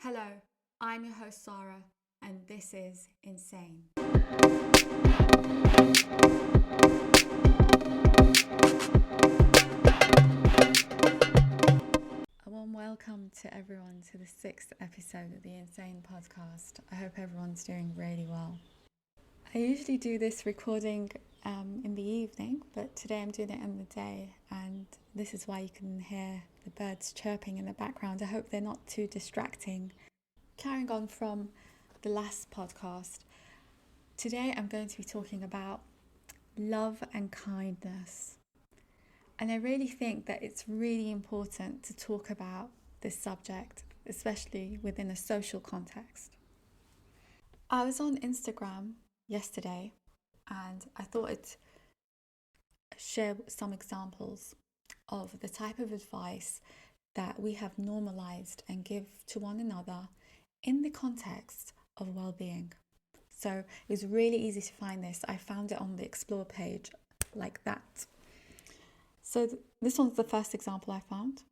Hello, I'm your host Sara, and this is Insane. A warm welcome to everyone to the sixth episode of the Insane podcast. I hope everyone's doing really well. I usually do this recording in the evening, but today I'm doing it in the day, and this is why you can hear the birds chirping in the background. I hope they're not too distracting. Carrying on from the last podcast, today I'm going to be talking about love and kindness. And I really think that it's really important to talk about this subject, especially within a social context. I was on Instagram yesterday and I thought I'd share some examples of the type of advice that we have normalized and give to one another in the context of well-being. So it was really easy to find this. I found it on the explore page like that. So this one's the first example I found.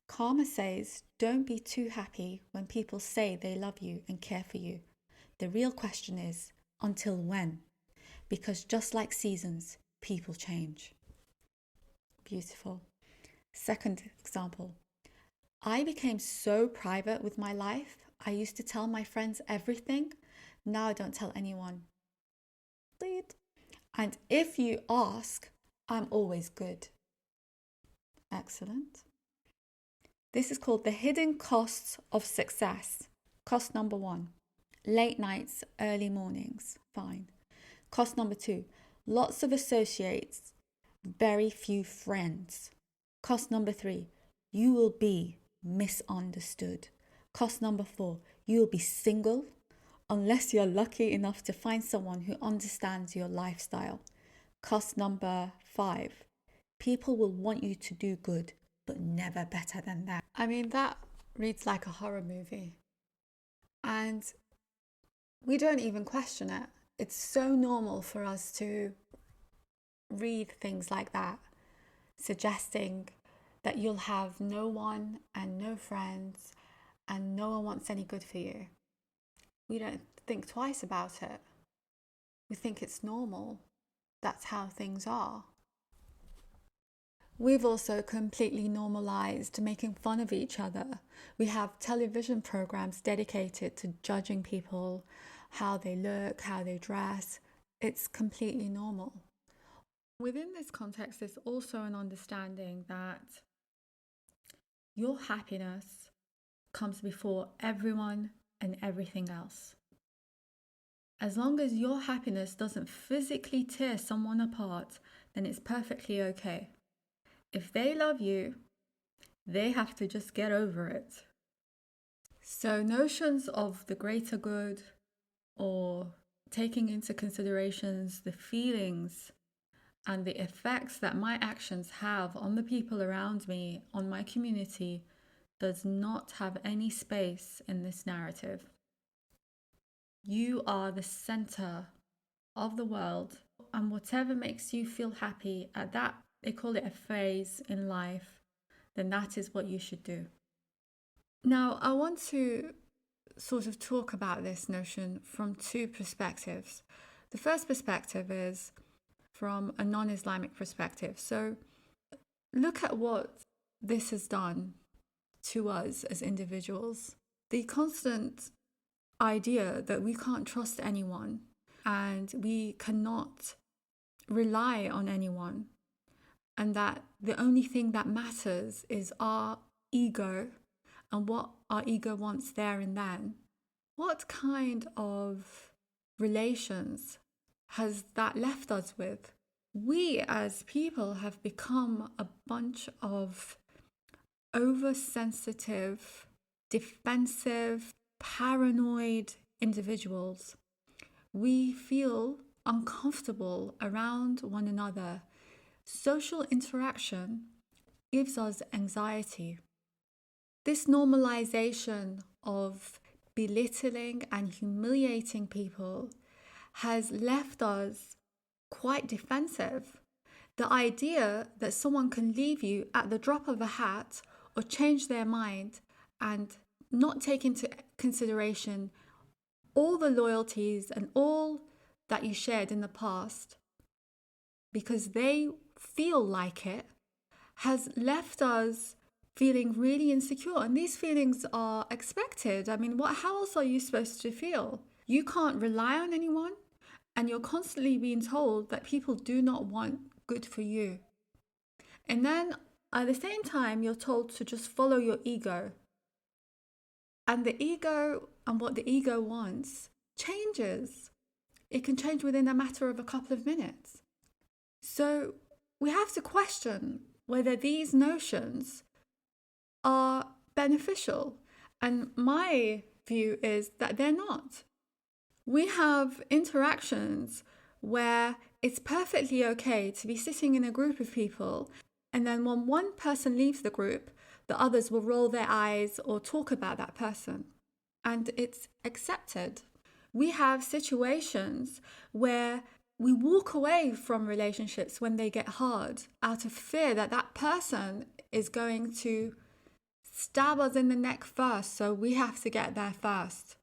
Karma says, don't be too happy when people say they love you and care for you. The real question is, until when? Because just like seasons, people change. Beautiful. Second example. I became so private with my life. I used to tell my friends everything. Now I don't tell anyone. Bleed. And if you ask, I'm always good. Excellent. This is called the hidden costs of success. Cost number 1, late nights, early mornings. Fine. Cost number 2, lots of associates, very few friends. Cost number 3, you will be misunderstood. Cost number 4, you will be single unless you're lucky enough to find someone who understands your lifestyle. Cost number 5, people will want you to do good, but never better than that. I mean, that reads like a horror movie. And we don't even question it. It's so normal for us to read things like that, suggesting that you'll have no one and no friends and no one wants any good for you. We don't think twice about it. We think it's normal. That's how things are. We've also completely normalized making fun of each other. We have television programs dedicated to judging people, how they look, how they dress. It's completely normal. Within this context, there's also an understanding that your happiness comes before everyone and everything else. As long as your happiness doesn't physically tear someone apart, then it's perfectly okay. If they love you, they have to just get over it. So notions of the greater good or taking into considerations the feelings and the effects that my actions have on the people around me, on my community, does not have any space in this narrative. You are the center of the world, and whatever makes you feel happy at that, they call it a phase in life, then that is what you should do. Now, I want to sort of talk about this notion from two perspectives. The first perspective is from a non-Islamic perspective. So look at what this has done to us as individuals. The constant idea that we can't trust anyone and we cannot rely on anyone, and that the only thing that matters is our ego and what our ego wants there and then. What kind of relations has that left us with? We as people have become a bunch of oversensitive, defensive, paranoid individuals. We feel uncomfortable around one another. Social interaction gives us anxiety. This normalization of belittling and humiliating people has left us quite defensive. The idea that someone can leave you at the drop of a hat or change their mind and not take into consideration all the loyalties and all that you shared in the past because they feel like it, has left us feeling really insecure. And these feelings are expected. I mean, how else are you supposed to feel? You can't rely on anyone, and you're constantly being told that people do not want good for you. And then at the same time, you're told to just follow your ego. And the ego and what the ego wants changes. It can change within a matter of a couple of minutes. So we have to question whether these notions are beneficial. And my view is that they're not. We have interactions where it's perfectly okay to be sitting in a group of people, and then when one person leaves the group, the others will roll their eyes or talk about that person. And it's accepted. We have situations where we walk away from relationships when they get hard out of fear that that person is going to stab us in the neck first, so we have to get there first.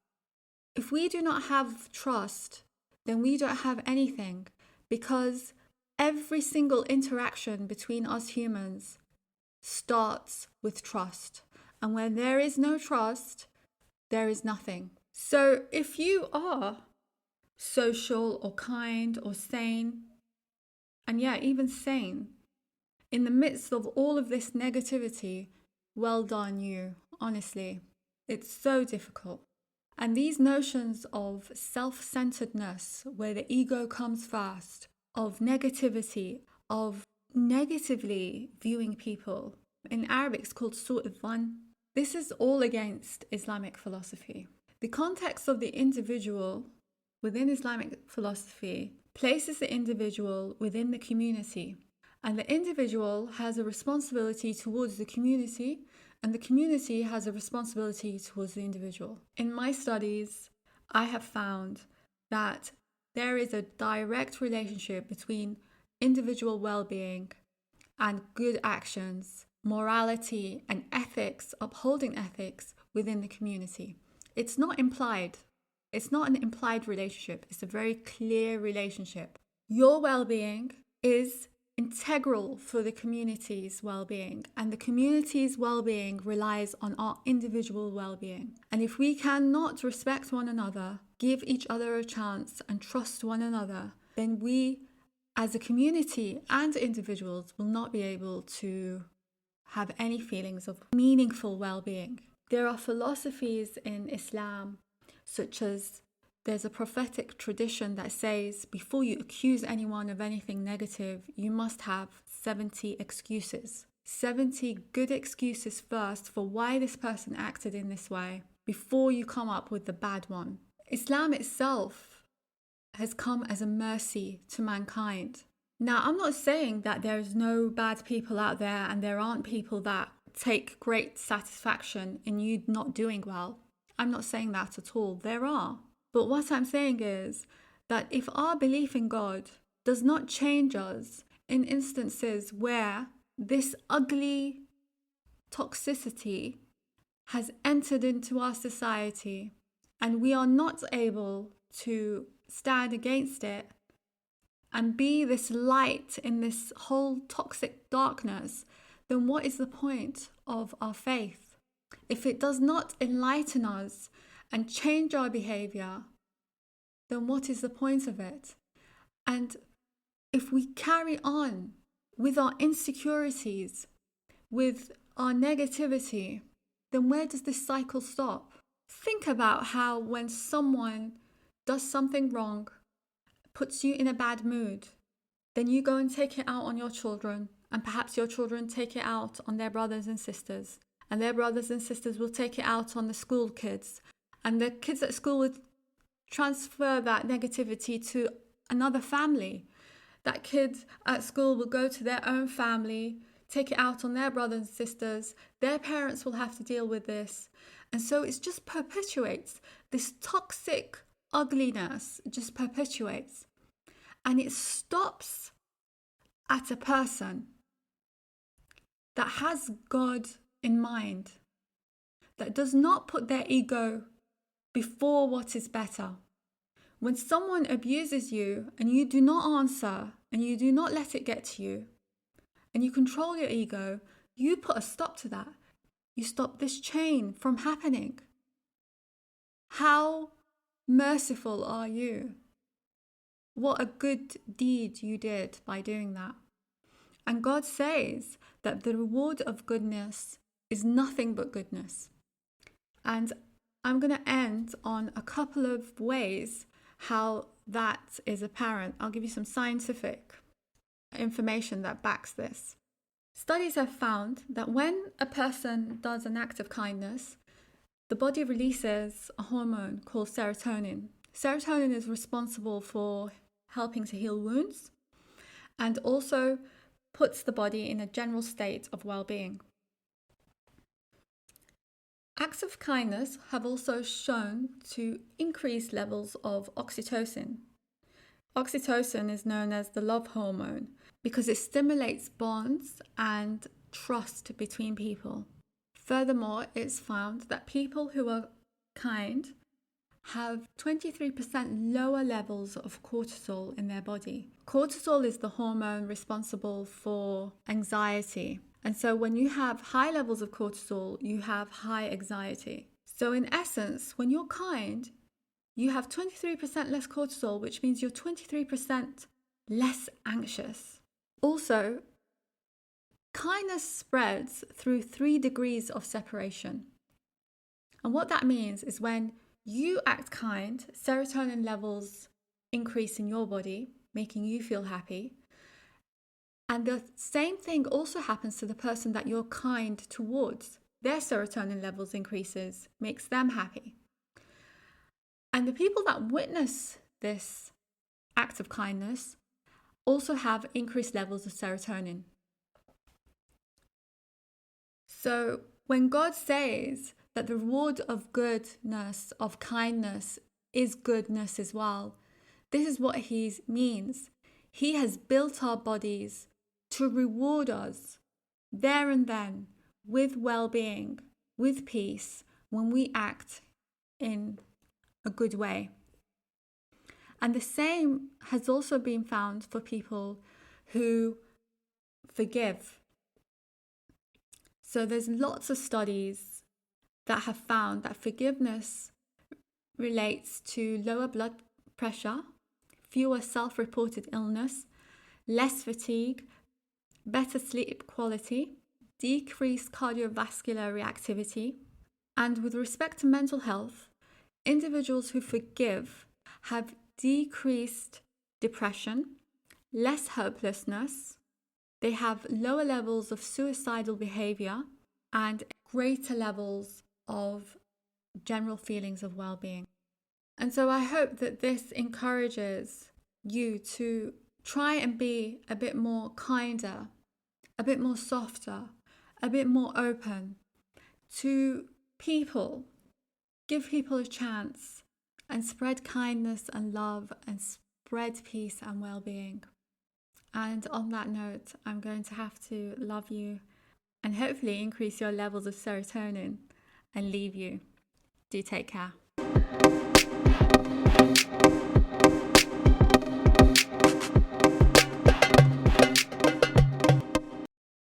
If we do not have trust, then we don't have anything, because every single interaction between us humans starts with trust. And when there is no trust, there is nothing. So if you are social or kind or sane, and even sane, in the midst of all of this negativity, well done you, honestly. It's so difficult. And these notions of self-centeredness, where the ego comes first, of negativity, of negatively viewing people, in Arabic it's called su'van. This is all against Islamic philosophy. The context of the individual within Islamic philosophy places the individual within the community. And the individual has a responsibility towards the community, and the community has a responsibility towards the individual. In my studies, I have found that there is a direct relationship between individual well-being and good actions, morality and ethics, upholding ethics within the community. It's not implied. It's not an implied relationship. It's a very clear relationship. Your well-being is integral for the community's well-being, and the community's well-being relies on our individual well-being. And if we cannot respect one another, give each other a chance and trust one another, then we as a community and individuals will not be able to have any feelings of meaningful well-being. There are philosophies in Islam, such as there's a prophetic tradition that says before you accuse anyone of anything negative, you must have 70 excuses. 70 good excuses first for why this person acted in this way before you come up with the bad one. Islam itself has come as a mercy to mankind. Now, I'm not saying that there's no bad people out there and there aren't people that take great satisfaction in you not doing well. I'm not saying that at all. There are. But what I'm saying is that if our belief in God does not change us in instances where this ugly toxicity has entered into our society and we are not able to stand against it and be this light in this whole toxic darkness, then what is the point of our faith? If it does not enlighten us and change our behavior, then what is the point of it? And if we carry on with our insecurities, with our negativity, then where does this cycle stop? Think about how when someone does something wrong, puts you in a bad mood, then you go and take it out on your children, and perhaps your children take it out on their brothers and sisters, and their brothers and sisters will take it out on the school kids, and the kids at school would transfer that negativity to another family. That kid at school will go to their own family, take it out on their brothers and sisters. Their parents will have to deal with this. And so it just perpetuates this toxic ugliness, it just perpetuates. And it stops at a person that has God in mind, that does not put their ego before what is better. When someone abuses you and you do not answer and you do not let it get to you and you control your ego, you put a stop to that. You stop this chain from happening. How merciful are you? What a good deed you did by doing that. And God says that the reward of goodness is nothing but goodness. And I'm going to end on a couple of ways how that is apparent. I'll give you some scientific information that backs this. Studies have found that when a person does an act of kindness, the body releases a hormone called serotonin. Serotonin is responsible for helping to heal wounds and also puts the body in a general state of well-being. Acts of kindness have also shown to increase levels of oxytocin. Oxytocin is known as the love hormone because it stimulates bonds and trust between people. Furthermore, it's found that people who are kind have 23% lower levels of cortisol in their body. Cortisol is the hormone responsible for anxiety. And so when you have high levels of cortisol, you have high anxiety. So in essence, when you're kind, you have 23% less cortisol, which means you're 23% less anxious. Also, kindness spreads through 3 degrees of separation. And what that means is when you act kind, serotonin levels increase in your body, making you feel happy. And the same thing also happens to the person that you're kind towards. Their serotonin levels increases, makes them happy. And the people that witness this act of kindness also have increased levels of serotonin. So when God says that the reward of goodness, of kindness, is goodness as well, this is what he means. He has built our bodies to reward us there and then with well-being, with peace, when we act in a good way. And the same has also been found for people who forgive. So there's lots of studies that have found that forgiveness relates to lower blood pressure, fewer self-reported illness, less fatigue, better sleep quality, decreased cardiovascular reactivity. And with respect to mental health, individuals who forgive have decreased depression, less hopelessness, they have lower levels of suicidal behavior, and greater levels of general feelings of well-being. And so I hope that this encourages you to try and be a bit more kinder, a bit more softer, a bit more open to people. Give people a chance and spread kindness and love and spread peace and well-being. And on that note, I'm going to have to love you and hopefully increase your levels of serotonin and leave you. Do take care.